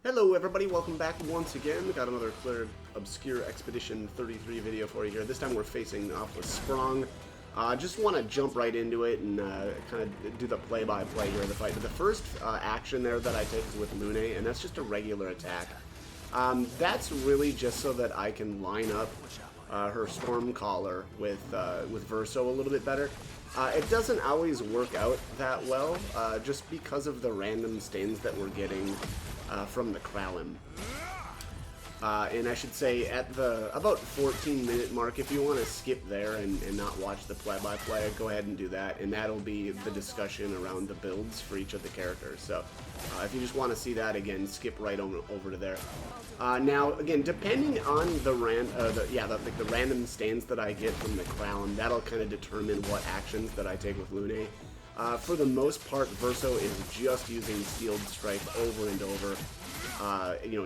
Hello everybody, welcome back once again. Got another Clair Obscur Expedition 33 video for you here. This time we're facing off with Sprong. Just want to jump right into it and kind of do the play-by-play here of the fight. But the first action there that I take is with Lune, and that's just a regular attack. That's really just so that I can line up her Storm Caller with Verso a little bit better. It doesn't always work out that well, just because of the random stains that we're getting from the Kalim. And I should say at the about 14-minute mark, if you want to skip there and not watch the play-by-play, go ahead and do that, and that'll be the discussion around the builds for each of the characters. So if you just want to see that, again, skip right over to there. Now, again, depending on the random stains that I get from the Kalim, that'll kind of determine what actions that I take with Lune. For the most part, Verso is just using Steeled Strike over and over.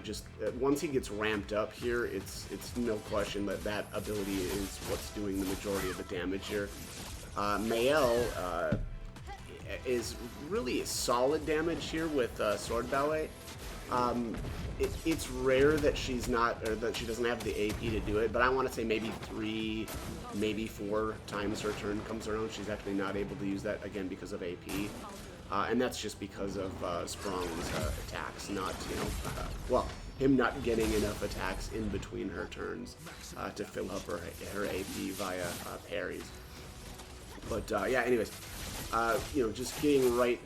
Just once he gets ramped up here, it's no question that that ability is what's doing the majority of the damage here. Mael is really solid damage here with Sword Ballet. It's rare that she's not, or that she doesn't have the AP to do it, but I want to say maybe 3, maybe 4 times her turn comes around, she's actually not able to use that, again, because of AP. And that's just because of Sprong's attacks, not, him not getting enough attacks in between her turns to fill up her AP via parries. But, yeah, anyways, just getting right,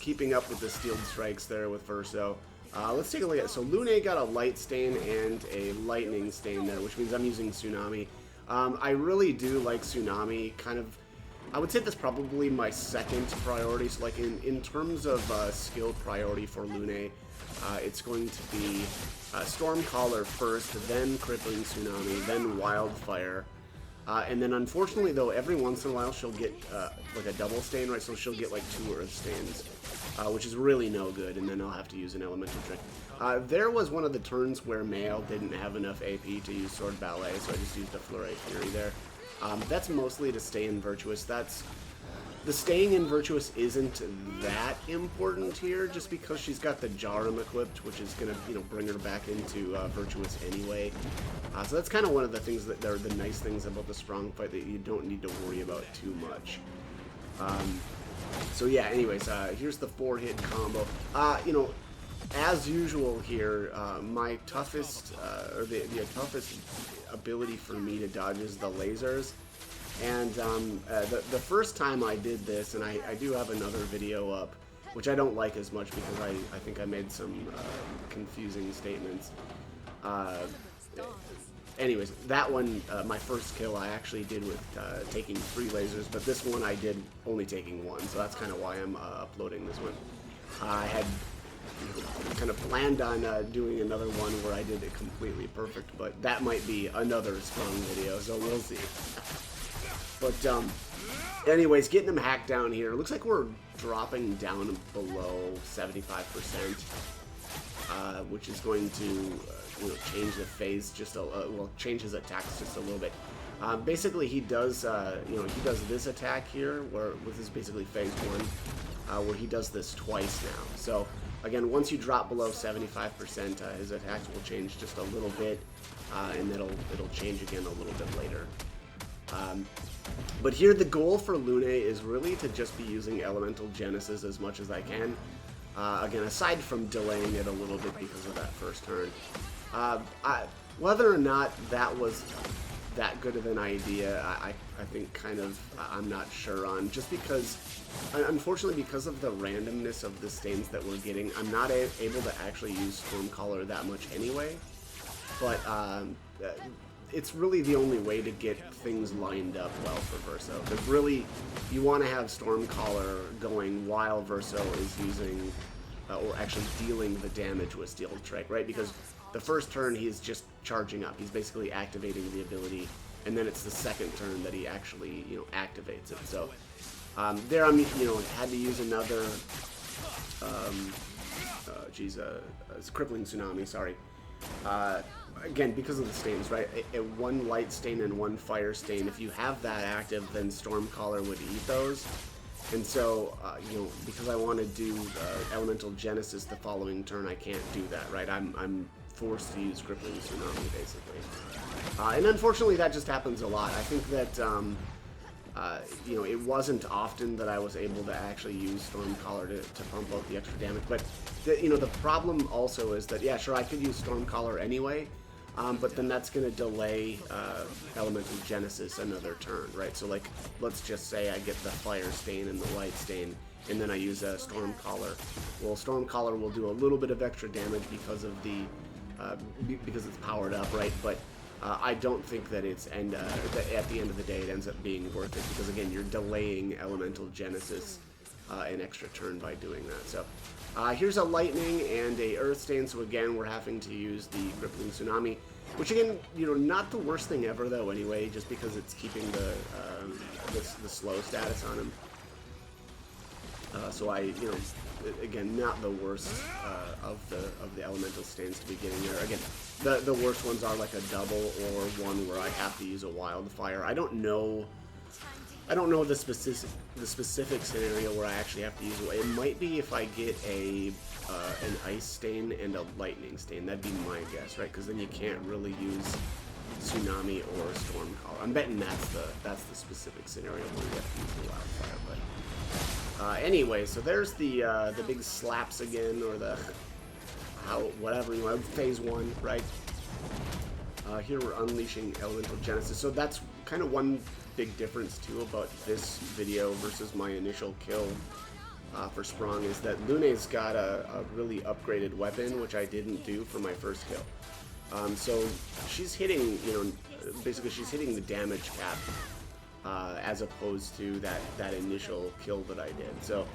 keeping up with the Steeled Strikes there with Verso. Let's take a look at it. So Lune got a Light Stain and a Lightning Stain there, which means I'm using Tsunami. I really do like Tsunami. Kind of, I would say that's probably my second priority. So like in terms of skill priority for Lune, it's going to be Stormcaller first, then Crippling Tsunami, then Wildfire. And then unfortunately though, every once in a while she'll get like a double stain, right? So she'll get like 2 Earth Stains, which is really no good, and then I'll have to use an Elemental Trick. There was one of the turns where Mael didn't have enough AP to use Sword Ballet, so I just used a Flurry Fury there. That's mostly to stay in Virtuous. The staying in Virtuous isn't that important here, just because she's got the Jarum equipped, which is going to, bring her back into Virtuous anyway. So that's kind of one of the things that are the nice things about the Sprong fight, that you don't need to worry about too much. So yeah, anyways, here's the 4-hit combo. As usual here, my toughest, the toughest ability for me to dodge is the lasers. And the first time I did this, and I do have another video up, which I don't like as much because I think I made some confusing statements. Anyways, that one, my first kill, I actually did with taking 3 lasers, but this one I did only taking 1, so that's kind of why I'm uploading this one. I had kind of planned on doing another one where I did it completely perfect, but that might be another Sprong video, so we'll see. But, anyways, getting him hacked down here. Looks like we're dropping down below 75%, which is going to, change the phase just change his attacks just a little bit. Basically, he does, he does this attack here, where this is basically phase 1, where he does this twice now. So, again, once you drop below 75%, his attacks will change just a little bit, and it'll change again a little bit later. But here the goal for Lune is really to just be using Elemental Genesis as much as I can. Again, aside from delaying it a little bit because of that first turn. Whether or not that was that good of an idea, I think kind of, I'm not sure on. Just because, unfortunately, because of the randomness of the stains that we're getting, I'm not able to actually use Stormcaller that much anyway. But, it's really the only way to get things lined up well for Verso. Because really, you want to have Stormcaller going while Verso is using, or actually dealing the damage with Steeled Strike, right? Because the first turn he's just charging up. He's basically activating the ability, and then it's the second turn that he actually, activates it. So there I'm, had to use another, it's Crippling Tsunami, sorry. Again, because of the stains, right? A 1 light stain and 1 fire stain. If you have that active, then Stormcaller would eat those. And so, because I want to do Elemental Genesis the following turn, I can't do that, right? I'm forced to use Crippling Tsunami, basically. And unfortunately, that just happens a lot. I think that, it wasn't often that I was able to actually use Stormcaller to pump out the extra damage. But, the problem also is that, yeah, sure, I could use Stormcaller anyway, but then that's going to delay Elemental Genesis another turn, right? So, like, let's just say I get the Fire Stain and the Light Stain, and then I use a Stormcaller. Well, Stormcaller will do a little bit of extra damage because of the because it's powered up, right? But I don't think that it's at the end of the day it ends up being worth it, because again, you're delaying Elemental Genesis an extra turn by doing that. So here's a Lightning and a Earth Stain. So again, we're having to use the Crippling Tsunami, which again, not the worst thing ever though. Anyway, just because it's keeping the slow status on him. So again, not the worst of the elemental stains to be getting there. Again, the worst ones are like a double or one where I have to use a wildfire. I don't know the specific scenario where I actually have to use it. It might be if I get an ice stain and a lightning stain. That'd be my guess, right? Because then you can't really use Tsunami or Stormcaller. I'm betting that's the specific scenario where you have to use the wildfire. But anyway, so there's the big slaps again, or the whatever you want, phase 1, right? Here we're unleashing Elemental Genesis. So that's kind of one big difference too about this video versus my initial kill for Sprong, is that Lune's got a really upgraded weapon, which I didn't do for my first kill. So she's hitting, basically she's hitting the damage cap as opposed to that initial kill that I did. So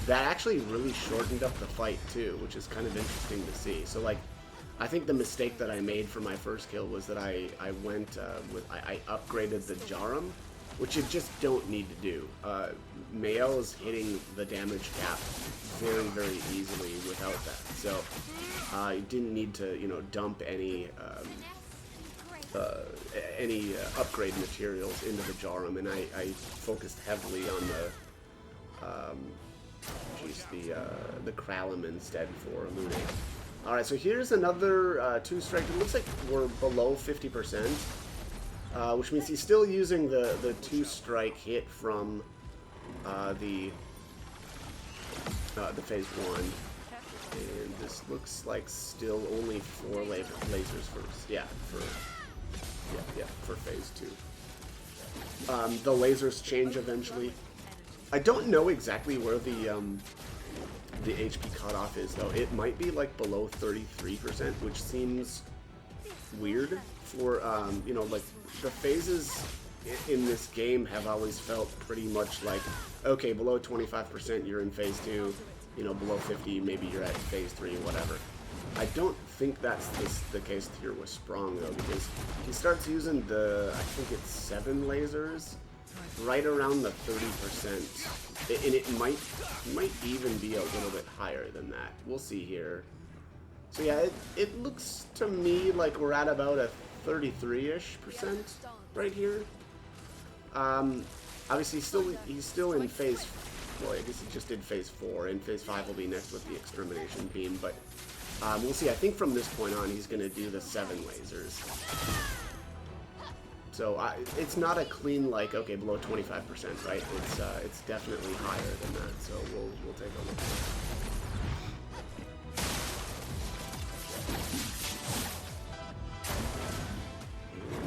that actually really shortened up the fight too, which is kind of interesting to see. So like, I think the mistake that I made for my first kill was that I went I upgraded the Jarum, which you just don't need to do. Mael is hitting the damage cap very, very easily without that. So you didn't need to, dump any upgrade materials into the Jarum, and I focused heavily on the Kalim instead for Lune. Alright, so here's another 2-strike. It looks like we're below 50%, which means he's still using the 2-strike hit from the phase 1. And this looks like still only 4 lasers first. Yeah, for phase 2. The lasers change eventually. I don't know exactly where the HP cutoff is though. It might be like below 33%, which seems weird for like the phases in this game have always felt pretty much like, okay, below 25% you're in phase 2, below 50 maybe you're at phase 3, whatever. I don't think that's the case here with Sprong though, because he starts using I think it's 7 lasers right around the 30%, and it might even be a little bit higher than that. We'll see here. So yeah, it looks to me like we're at about a 33-ish% right here. Obviously he's still in phase, well, I guess he just did phase 4, and phase 5 will be next with the Extermination Beam, but we'll see. I think from this point on he's going to do the 7 lasers. So it's not a clean, like, okay, below 25%, right? It's definitely higher than that. So we'll take a look.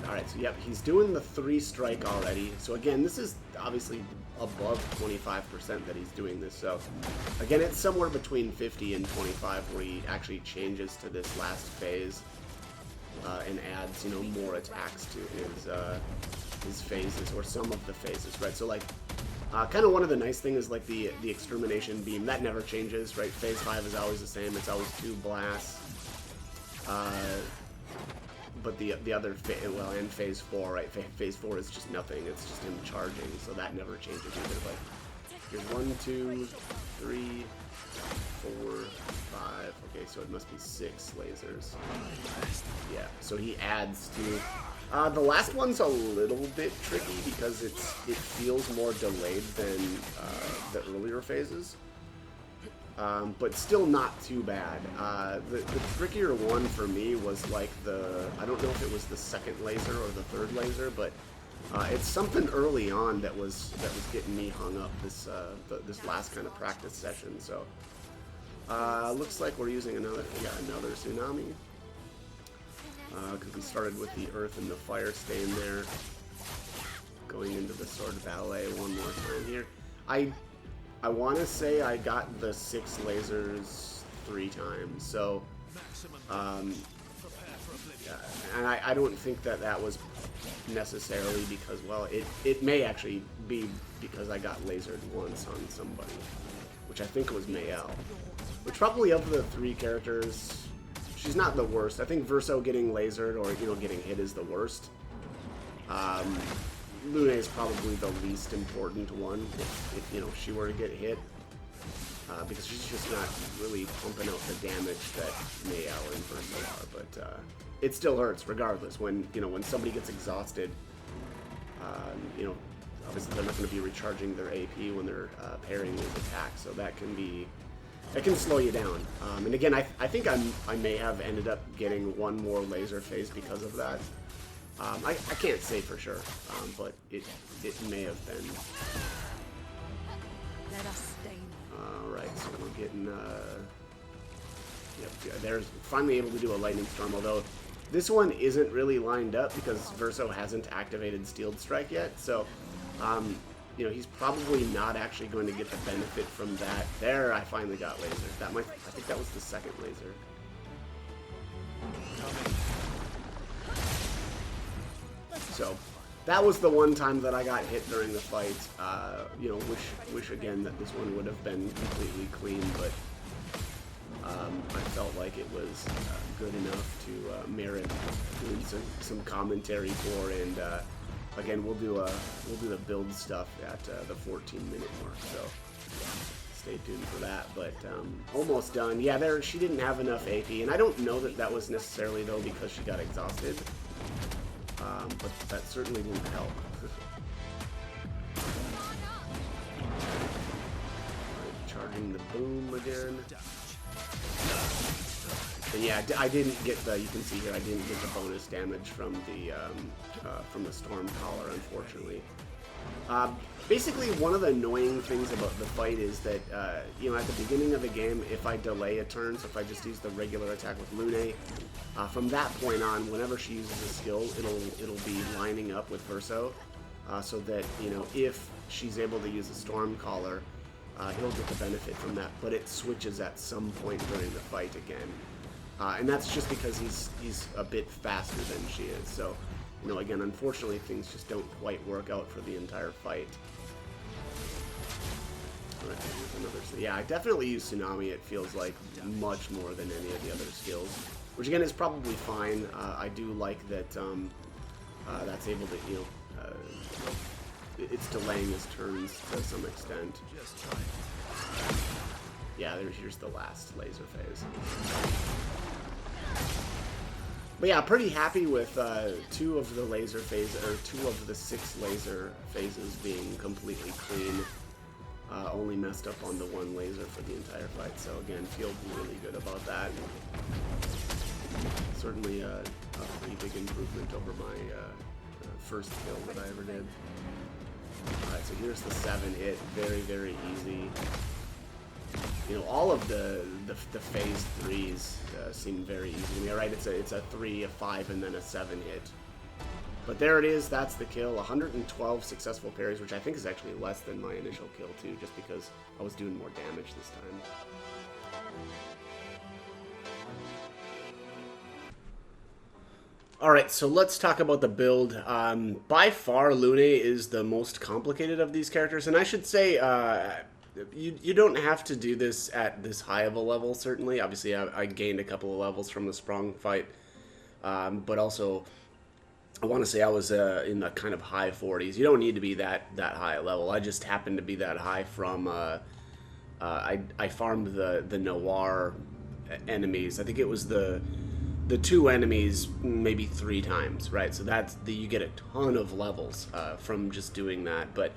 All right, so yep, he's doing the 3-strike already. So again, this is obviously above 25% that he's doing this. So again, it's somewhere between 50 and 25 where he actually changes to this last phase. And adds, more attacks to his phases, or some of the phases, right? So like, kind of one of the nice things is like the Extermination Beam, that never changes, right? Phase 5 is always the same. It's always 2 blasts. But the other, and phase 4, right? Phase 4 is just nothing. It's just him charging, so that never changes either. But here's 1, 2, 3, 4, 5. Okay, so it must be 6 lasers. Yeah, so he adds to The last one's a little bit tricky because it feels more delayed than the earlier phases, but still not too bad. The trickier one for me was like I don't know if it was the second laser or the third laser, but it's something early on that was getting me hung up this last kind of practice session. So looks like we're using another tsunami. Because we started with the earth and the fire stain there. Going into the sword ballet one more time here. I want to say I got the 6 lasers 3 times, so and I don't think that was necessarily because, well, it may actually be because I got lasered once on somebody, which I think was Mayel, which probably of the 3 characters, she's not the worst. I think Verso getting lasered or, you know, getting hit is the worst. Lune is probably the least important one if you know, she were to get hit. Because she's just not really pumping out the damage that Mayel and Verso are. But it still hurts regardless. When, you know, when somebody gets exhausted, you know, obviously they're not going to be recharging their AP when they're parrying these attacks. So that can slow you down. And again, I think I may have ended up getting one more laser phase because of that. I can't say for sure, but it may have been. Let us stay. Alright, so we're getting, yep, there's finally able to do a lightning storm, although this one isn't really lined up because Verso hasn't activated Steeled Strike yet, so, you know, he's probably not actually going to get the benefit from that. There, I finally got lasers. I think that was the second laser. So, that was the one time that I got hit during the fight. You know, wish again that this one would have been completely clean, but I felt like it was good enough to merit doing some commentary for, and again, we'll do the build stuff at the 14-minute mark, so stay tuned for that. But almost done. Yeah, she didn't have enough AP, and I don't know that was necessarily though because she got exhausted. But that certainly didn't help. Charging the boom again. And yeah, I didn't get you can see here, I didn't get the bonus damage from the Storm Collar, unfortunately. Basically, one of the annoying things about the fight is that, you know, at the beginning of the game, if I delay a turn, so if I just use the regular attack with Lune, from that point on, whenever she uses a skill, it'll be lining up with Verso, so that, you know, if she's able to use a Storm Collar, he'll get the benefit from that, but it switches at some point during the fight again. And that's just because he's a bit faster than she is, so, you know, again, unfortunately, things just don't quite work out for the entire fight. Alright, here's another. So yeah, I definitely use Tsunami, it feels like, much more than any of the other skills. Which, again, is probably fine. I do like that that's able to, you know, it's delaying his turns to some extent. Yeah, here's the last laser phase. But yeah, pretty happy with 2 of the laser phases, or 2 of the 6 laser phases being completely clean. Only messed up on the 1 laser for the entire fight, so again, feel really good about that. Certainly a pretty big improvement over my first kill that I ever did. Alright, so here's the 7-hit, very, very easy. You know, all of the phase 3s seem very easy to me. Alright, it's a 3, a 5, and then a 7-hit. But there it is, that's the kill. 112 successful parries, which I think is actually less than my initial kill too, just because I was doing more damage this time. Alright, so let's talk about the build. By far, Lune is the most complicated of these characters, and I should say, you don't have to do this at this high of a level, certainly. Obviously, I gained a couple of levels from the Sprong fight, but also, I want to say I was in the kind of high 40s. You don't need to be that high a level. I just happened to be that high from, I farmed the Noir enemies. I think it was the the two enemies maybe 3 times, right? So that's you get a ton of levels from just doing that, but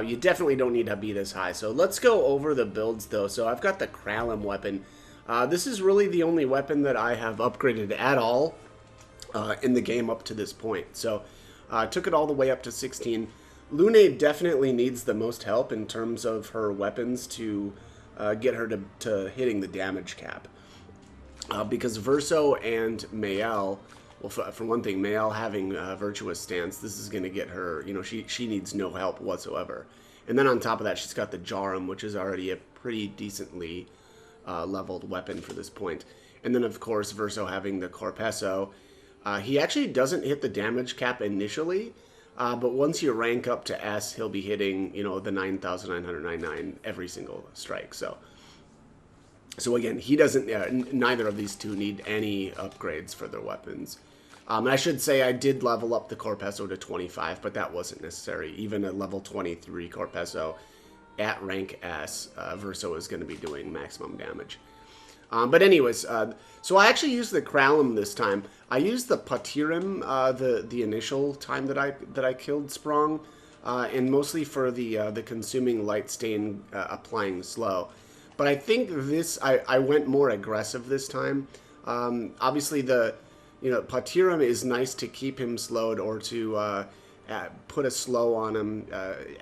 you definitely don't need to be this high. So let's go over the builds though. So I've got the Kalim weapon. This is really the only weapon that I have upgraded at all in the game up to this point. So I took it all the way up to 16. Lune definitely needs the most help in terms of her weapons to get her to hitting the damage cap. Because Verso and Mayel, well, for one thing, Mayel having Virtuous Stance, this is going to get her, you know, she needs no help whatsoever. And then on top of that, she's got the Jarum, which is already a pretty decently leveled weapon for this point. And then, of course, Verso having the Corpesso. He actually doesn't hit the damage cap initially, but once you rank up to S, he'll be hitting, you know, the 9,999 every single strike. So again, he doesn't. Neither of these two need any upgrades for their weapons. I should say I did level up the Corpesso to 25, but that wasn't necessary. Even a level 23 Corpesso at rank S, Verso is going to be doing maximum damage. But anyways, so I actually used the Kalim this time. I used the Patirim the initial time that I killed Sprong, and mostly for the consuming light stain applying slow. But I think this I went more aggressive this time. Obviously Patirim is nice to keep him slowed or to put a slow on him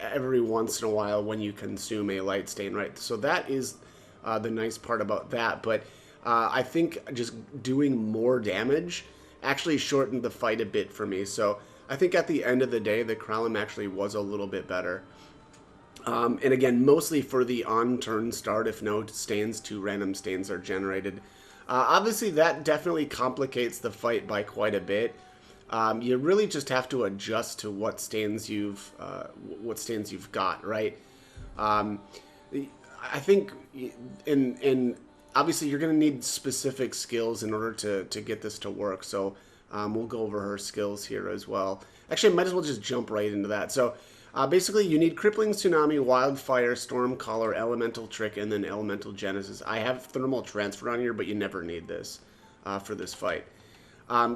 every once in a while when you consume a light stain, right? So that is the nice part about that. But I think just doing more damage actually shortened the fight a bit for me. So I think at the end of the day, the Kalim actually was a little bit better. And again, mostly for the on-turn start, if no stains, 2 random stains are generated. Obviously, that definitely complicates the fight by quite a bit. You really just have to adjust to what stains you've got, right? I think, obviously, you're going to need specific skills in order to get this to work. So we'll go over her skills here as well. Actually, I might as well just jump right into that. So basically, you need Crippling Tsunami, Wildfire, Stormcaller, Elemental Trick, and then Elemental Genesis. I have Thermal Transfer on here, but you never need this for this fight.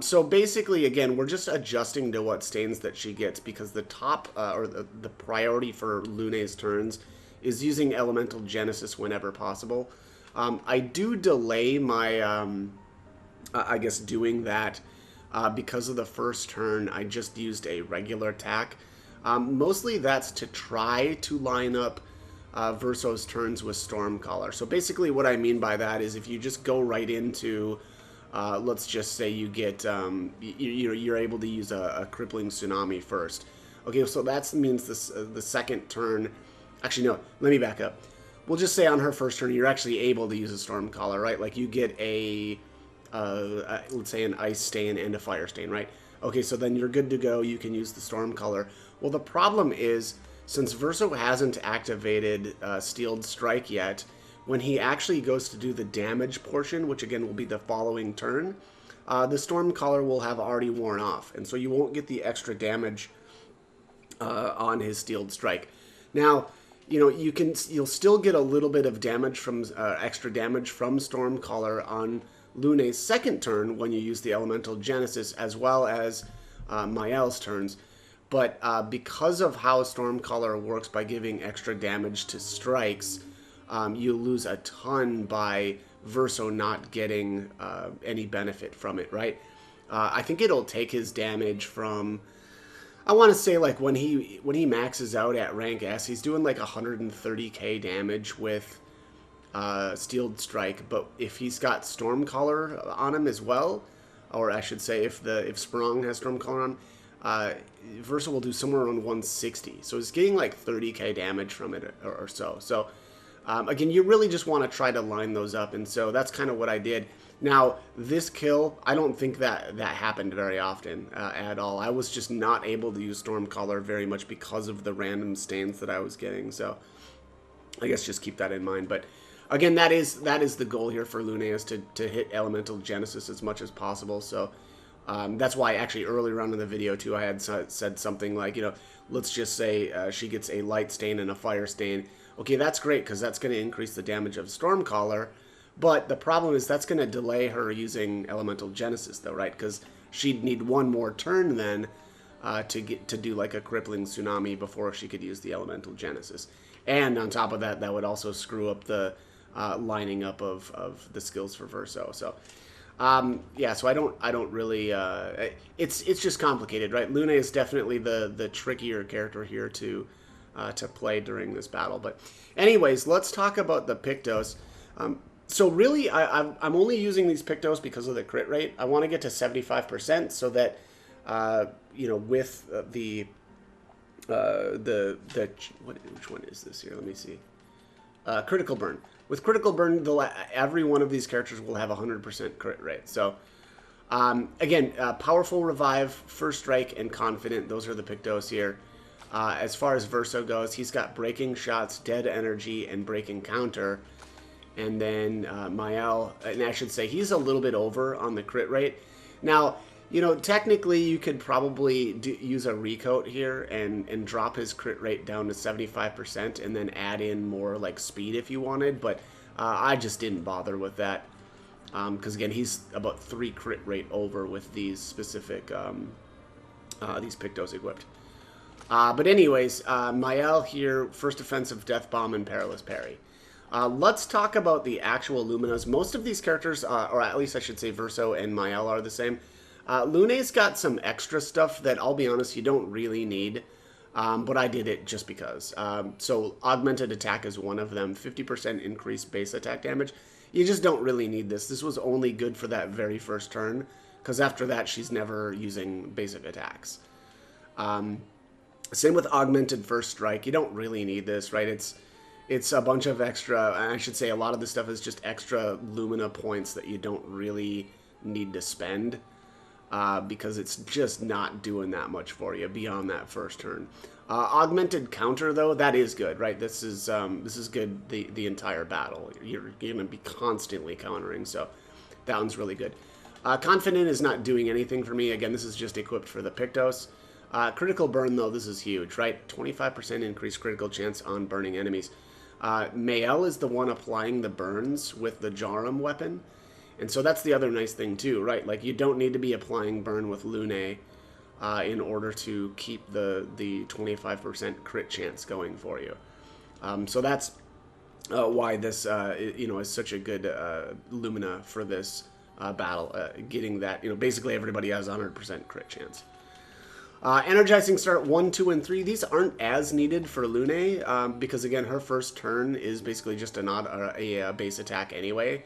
So basically, again, we're just adjusting to what stains that she gets because the top, or the priority for Lune's turns is using Elemental Genesis whenever possible. I do delay my, I guess, doing that because of the first turn. I just used a regular attack. Mostly that's to try to line up Verso's turns with Stormcaller. So basically what I mean by that is if you just go right into, let's just say you get, you're able to use a Crippling Tsunami first. Okay, so that means the second turn, actually no, let me back up. We'll just say on her first turn you're actually able to use a Stormcaller, right? Like you get a let's say an Ice Stain and a Fire Stain, right? Okay, so then you're good to go. You can use the Stormcaller. Well, the problem is, since Verso hasn't activated Steeled Strike yet, when he actually goes to do the damage portion, which again will be the following turn, the Stormcaller will have already worn off, and so you won't get the extra damage on his Steeled Strike. Now, you know, you'll still get a little bit of damage from extra damage from Stormcaller on Lune's second turn when you use the Elemental Genesis, as well as Mayel's turns. But because of how Stormcaller works by giving extra damage to strikes, you lose a ton by Verso not getting any benefit from it, right? I think it'll take his damage from, I want to say, like when he maxes out at rank S, he's doing like 130k damage with Steeled Strike, but if he's got Stormcaller on him as well, or I should say if Sprong has Stormcaller on, Verso will do somewhere around 160. So he's getting like 30k damage from it or so. So again, you really just want to try to line those up, and so that's kind of what I did. Now, this kill, I don't think that happened very often at all. I was just not able to use Stormcaller very much because of the random stains that I was getting. So I guess just keep that in mind. But again, that is the goal here for Lune, is to hit Elemental Genesis as much as possible. So that's why actually earlier on in the video too, I had said something like, you know, let's just say she gets a Light Stain and a Fire Stain. Okay, that's great because that's going to increase the damage of Stormcaller. But the problem is that's going to delay her using Elemental Genesis, though, right? Because she'd need one more turn then to do like a crippling tsunami before she could use the Elemental Genesis. And on top of that, that would also screw up the lining up of the skills for Verso. So yeah, so I don't really. It's just complicated, right? Lune is definitely the trickier character here to play during this battle. But anyways, let's talk about the Pictos. So really, I'm only using these Pictos because of the crit rate. I want to get to 75% so that you know, with which one is this here? Let me see. Critical burn. With critical burn, every one of these characters will have 100% crit rate. So again, powerful revive, first strike, and confident. Those are the Pictos here. As far as Verso goes, he's got breaking shots, dead energy, and breaking counter. And then Mael, and I should say he's a little bit over on the crit rate. Now, you know, technically you could probably use a recoat here and drop his crit rate down to 75% and then add in more like speed if you wanted. But I just didn't bother with that because again, he's about 3 crit rate over with these specific these Pictos equipped. But anyways, Mael here, first offensive Death Bomb and Perilous Parry. Let's talk about the actual Luminas. Most of these characters, or at least I should say Verso and Mael are the same. Lune's got some extra stuff that, I'll be honest, you don't really need, but I did it just because. So Augmented Attack is one of them, 50% increased base attack damage. You just don't really need this. This was only good for that very first turn, because after that she's never using basic attacks. Same with Augmented First Strike. You don't really need this, right? It's a bunch of extra, I should say a lot of this stuff is just extra Lumina points that you don't really need to spend because it's just not doing that much for you beyond that first turn. Augmented Counter, though, that is good, right? This is good the entire battle. You're going to be constantly countering, so that one's really good. Confident is not doing anything for me. Again, this is just equipped for the Pictos. Critical Burn, though, this is huge, right? 25% increased critical chance on burning enemies. Mael is the one applying the burns with the Jarum weapon. And so that's the other nice thing, too, right? Like, you don't need to be applying burn with Lune in order to keep the 25% crit chance going for you. So that's why this, you know, is such a good Lumina for this battle. Getting that, you know, basically everybody has 100% crit chance. Energizing Start 1, 2, and 3. These aren't as needed for Lune because, again, her first turn is basically just a base attack anyway.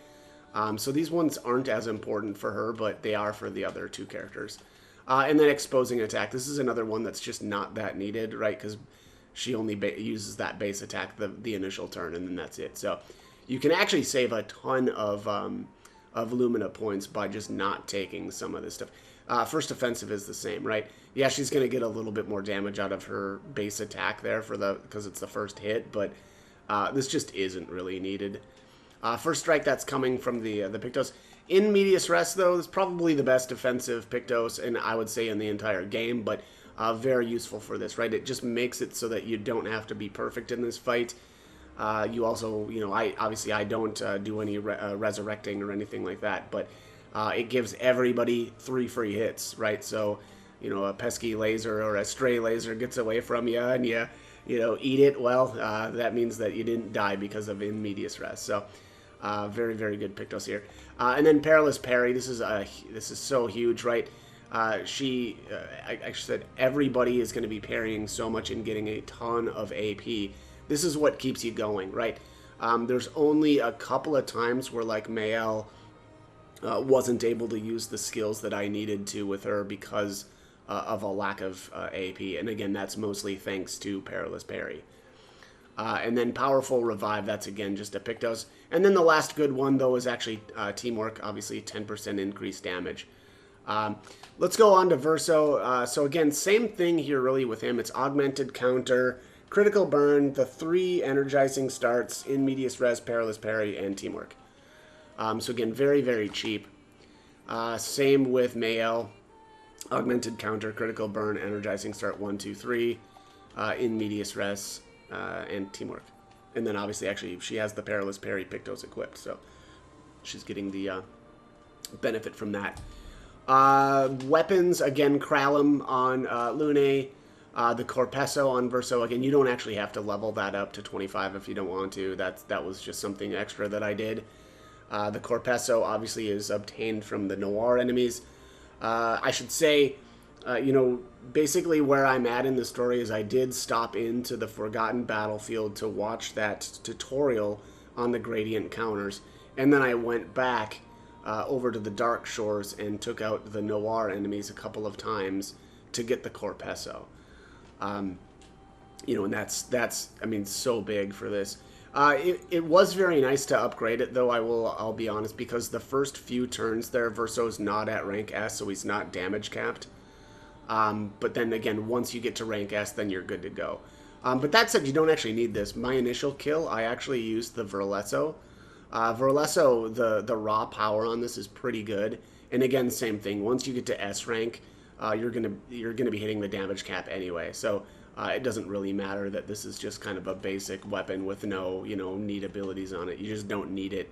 So these ones aren't as important for her, but they are for the other two characters. And then Exposing Attack. This is another one that's just not that needed, right? Because she only uses that base attack the initial turn, and then that's it. So you can actually save a ton of Lumina points by just not taking some of this stuff. First Offensive is the same, right? Yeah, she's going to get a little bit more damage out of her base attack there because it's the first hit, but this just isn't really needed. First Strike, that's coming from the Pictos. In Medias Res, though, is probably the best defensive Pictos, and I would say in the entire game, but very useful for this, right? It just makes it so that you don't have to be perfect in this fight. You also, you know, I don't do any resurrecting or anything like that, but it gives everybody 3 free hits, right? So, you know, a pesky laser or a stray laser gets away from you and you know, eat it. Well, that means that you didn't die because of in medias res. So, very, very good Pictos here. And then Perilous Parry. This is so huge, right? I actually said everybody is going to be parrying so much and getting a ton of AP. This is what keeps you going, right? There's only a couple of times where, like, Mael wasn't able to use the skills that I needed to with her because of a lack of AP. And again, that's mostly thanks to Perilous Parry. And then Powerful Revive, that's again just a Pictos. And then the last good one, though, is actually Teamwork, obviously 10% increased damage. Let's go on to Verso. So again, same thing here really with him. It's Augmented Counter, Critical Burn, the 3 Energizing Starts, In Medias Res, Perilous Parry, and Teamwork. So again, very, very cheap. Same with Mael. Augmented Counter, Critical Burn, Energizing Start 1, 2, 3, In Medias Res, and Teamwork. And then obviously, actually, she has the Perilous Parry Pictos equipped. So she's getting the benefit from that. Weapons, again, Kalim on Lune. The Corpesso on Verso, again, you don't actually have to level that up to 25 if you don't want to. That was just something extra that I did. The Corpesso obviously is obtained from the Noir enemies. I should say, you know, basically where I'm at in the story is I did stop into the Forgotten Battlefield to watch that tutorial on the gradient counters, and then I went back over to the Dark Shores and took out the Noir enemies a couple of times to get the Corpesso. You know, and that's I mean, so big for this. It was very nice to upgrade it, though. I'll be honest, because the first few turns there, Verso's not at rank S, so he's not damage capped. But then again, once you get to rank S, then you're good to go. But that said, you don't actually need this. My initial kill, I actually used the Verlesso. Verlesso, the raw power on this is pretty good. And again, same thing. Once you get to S rank, you're gonna be hitting the damage cap anyway. So it doesn't really matter that this is just kind of a basic weapon with no, you know, neat abilities on it. You just don't need it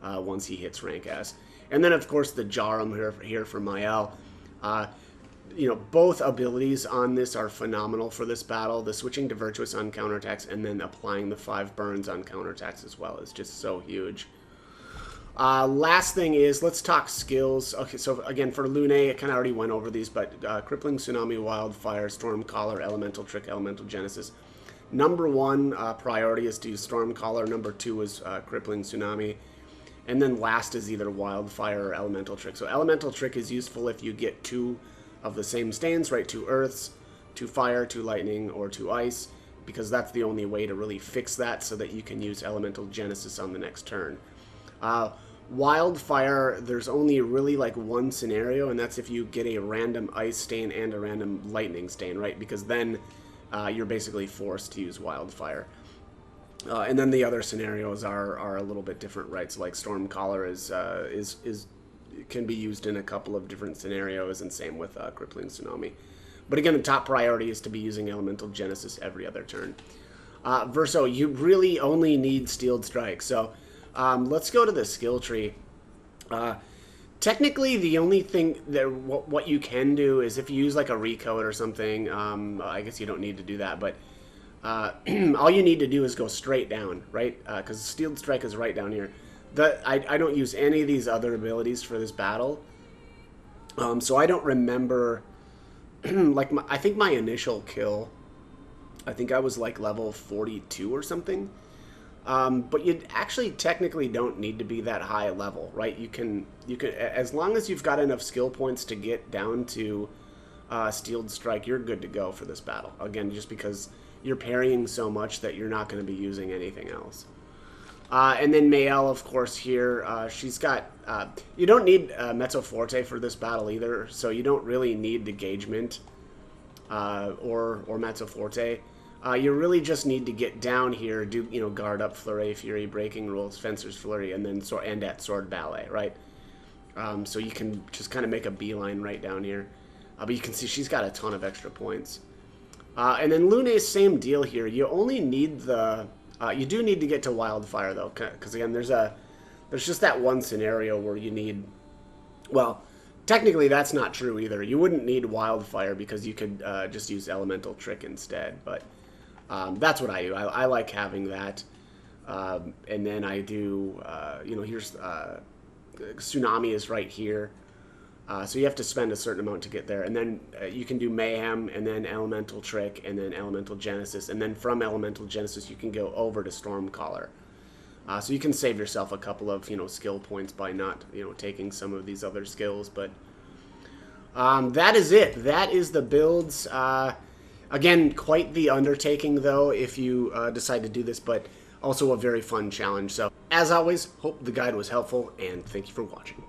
once he hits rank S. And then of course the Jarum here for Mael. You know, both abilities on this are phenomenal for this battle. The switching to Virtuous on counterattacks and then applying the 5 burns on counterattacks as well is just so huge. Last thing is, let's talk skills. Okay, so again, for Lune, I kind of already went over these, but Crippling Tsunami, Wildfire, Stormcaller, Elemental Trick, Elemental Genesis. Number 1 priority is to use Stormcaller. Number 2 is Crippling Tsunami. And then last is either Wildfire or Elemental Trick. So Elemental Trick is useful if you get 2 of the same stains, right? 2 Earths, 2 Fire, 2 Lightning, or 2 Ice, because that's the only way to really fix that so that you can use Elemental Genesis on the next turn. Wildfire, there's only really like one scenario, and that's if you get a random Ice stain and a random Lightning stain, right? Because then you're basically forced to use Wildfire. And then the other scenarios are a little bit different, right? So like Stormcaller can be used in a couple of different scenarios, and same with Crippling Tsunami. But again, the top priority is to be using Elemental Genesis every other turn. Verso, you really only need Steeled Strike. So let's go to the skill tree. Technically, the only thing that what you can do is if you use like a recode or something, I guess you don't need to do that, but all you need to do is go straight down, right? Because Steeled Strike is right down here. I don't use any of these other abilities for this battle, so I don't remember. Like I think my initial kill, I think I was like level 42 or something. But you actually technically don't need to be that high level, right? You can as long as you've got enough skill points to get down to Steeled Strike, you're good to go for this battle. Again, just because you're parrying so much that you're not going to be using anything else. And then Mael, of course, here, she's got, you don't need Mezzo Forte for this battle either, so you don't really need Engagement or Mezzo Forte. You really just need to get down here, do, you know, Guard Up, Flurry, Fury, Breaking Rules, Fencer's Flurry, and then end at Sword Ballet, right? So you can just kind of make a beeline right down here. But you can see she's got a ton of extra points. And then Lune's same deal here. You only need the... you do need to get to Wildfire, though, because, again, there's just that one scenario where you need... Well, technically, that's not true either. You wouldn't need Wildfire because you could just use Elemental Trick instead, but that's what I do. I like having that. And then I do, you know, here's... Tsunami is right here. So you have to spend a certain amount to get there. And then you can do Mayhem, and then Elemental Trick, and then Elemental Genesis. And then from Elemental Genesis, you can go over to Stormcaller. So you can save yourself a couple of, you know, skill points by not, you know, taking some of these other skills. But that is it. That is the builds. Again, quite the undertaking, though, if you decide to do this, but also a very fun challenge. So, as always, hope the guide was helpful, and thank you for watching.